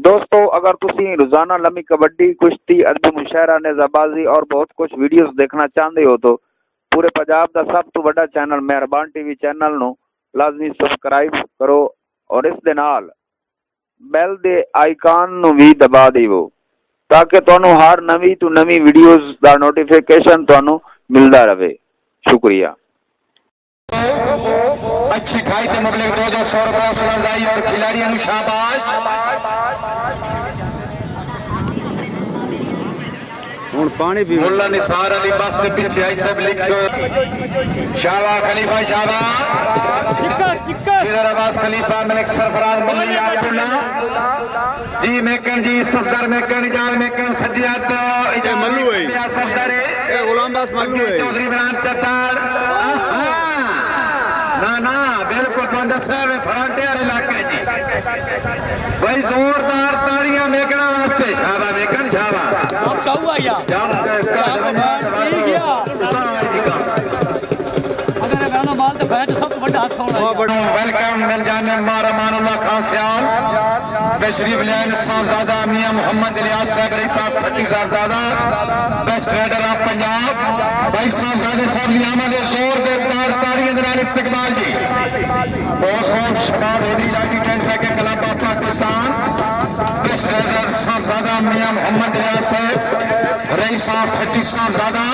दोस्तों अगर तुसी रोजाना लम्बी कबड्डी, कुश्ती, अदबी मुशायरा, नेज़ाबाजी और बहुत कुछ वीडियोस देखना चाहते हो तो पूरे पंजाब का सब तो बड़ा चैनल मेहरबान टीवी चैनल नु लाजमी सबसक्राइब करो और इस दे नाल बैल दे आइकन नु भी दबा दिवो ताकि तुहानू हर नवी तो नवी वीडियोस दा नोटिफिकेशन तुहानू मिलता रहे। शुक्रिया। अच्छी खाई से मुबलिक 200 रुपए अफसरजाई और खिलाड़ियों को हूं पानी भी मुल्ला निसार अली बस के पीछे आई सब लिखो शाबा खलीफा शाबा इधर अब्बास खलीफा मलिक सरफराज मल्ली अब्दुल्ला जी मेकन जी सफदर मेकन इजाज मेकन सज्जियत इजाज मल्लू है सफदर ए गुलाम बास मल्लू है चौधरी इमरान चत्तर ना ना बिल्कुल बंदा साहब फ्रंटियर इलाके जी भाई जोरदार तालियां मेकना वास्ते शाबा मेकन शाबा अब चाहूआ या ठीक है अगर मैं माल तो बैठ सब बड़ा हाथ होना वेलकम मिल जाने मारमानुल्लाह खान सियाल तशरीफ लाइन साहबजादा मियां मोहम्मद इलियास साहब रई साहब फट्टी साहबजादा बेस्ट राइडर ऑफ पंजाब भाई साहबजादे साहब लियामा दे जोर दे तालियां दे नाल इस्तकबाल जी बहुत खूब शबाब हेडी लाठी टेंट लेके club of Pakistan best rider Sahibzada Mian Mohammad Ilyas Sahib रई साहब फट्टी साहबजादा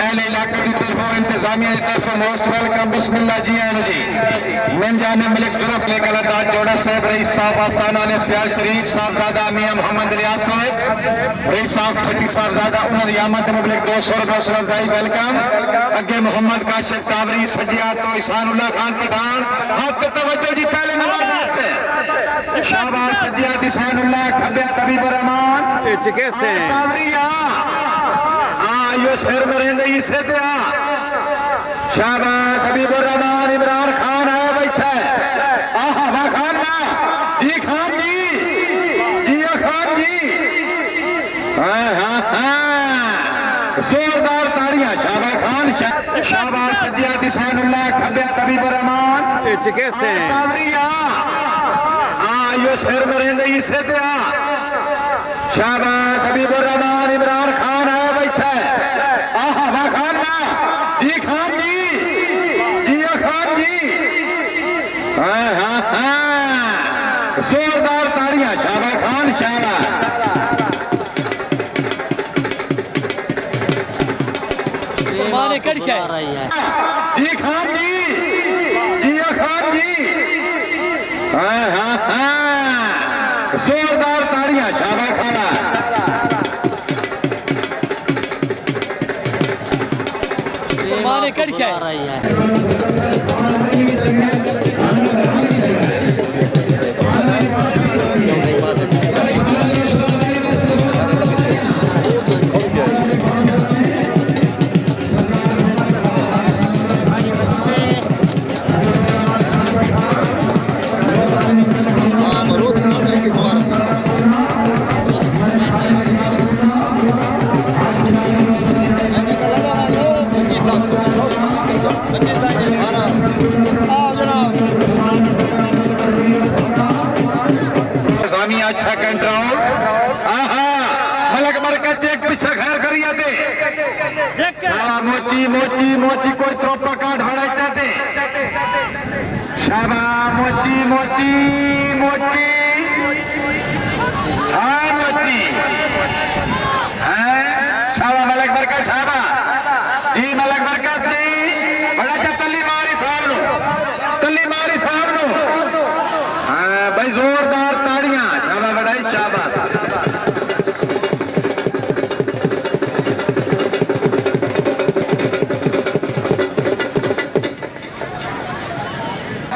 अहले इलाके की तरफ इंतजामिया की तरफ मोस्ट वेलकम बिस्मिल्लाह जी आने जी मिल जाने मलिक जुल्फ लेकर अदा जोड़ा साहब रई साहब आस्थाना ने सियाल शरीफ साहबजादा मियां मोहम्मद इलियास साहब रई साहब फट्टी साहबजादा उन्होंने आमद मुबलिक 200 रुपए अफसरजाई वेलकम अगे मोहम्मद काशिफ कावरी सजिया तो इसानुल्लाह खान पठान हाथ तवज्जो जी पहले नंबर पे शाबाश सजिया इसानुल्लाह खब्या तबीब रहमान ए चिकेसे कावरिया हां यो शहर में रहंदे ही से ते शाबाश तबीब रहमान इमरान खान आया बैठा है आहा वाह खान वाह जी खान जी खान जी हाँ जोरदार तालियां शाबाश खान शाबाश सजिया इसानुल्लाह खब्या तबीब रहमान ए चिकेसे कावरिया हां यो शहर में रहंदे ही से ते शाबाश तबीब रहमान इमरान खान आया बैठा है आहा वाह खान वाह जी खान जी खान जी हाँ जोरदार तालियां शाबाश खान शाबाश माने कड़ी है जी खान जी खान जी जोरदार तालियां शाबाश खाना माने कड़ी है अच्छा कंट्रोल आहा मलक बरकत चेक पीछे खैर करिए दे शाबा मोची मोची मोची कोई त्रोपा काट भड़ा चाहते शाबा मोची मोची मोची हाँ मोची हाँ शाबा मलक बरकत शाबा जी मलक बरकत जी बड़ा चा तल्ली मारी साहब नु हाँ भाई जोरदार ताड़ियां शाबा बड़ाई शाबा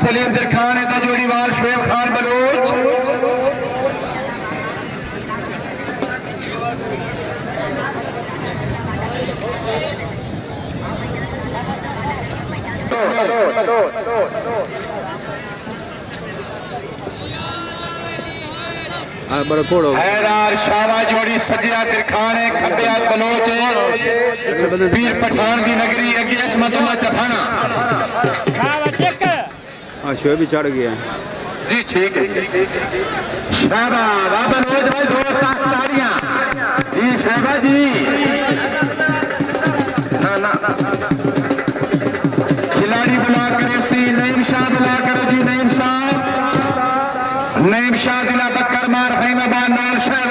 सलीम सिर खान है जोड़ीवाल शुएब खान बलोच हैदार शाबा जोड़ी सजिया दिरखान है खब्बिया बलोच पीर पठान की नगरी अगे इसमत चफाना हाँ शोएब भी चढ़ गया जी ठीक है शाबाश बाबा रोज भाई जोरदार तालियां जी शाबाश जी ना खिलाड़ी बुला करे सी नईम शाह बुला करो जी नईम शाह जिला बक्कर मार फहीमाबाद नाल शाह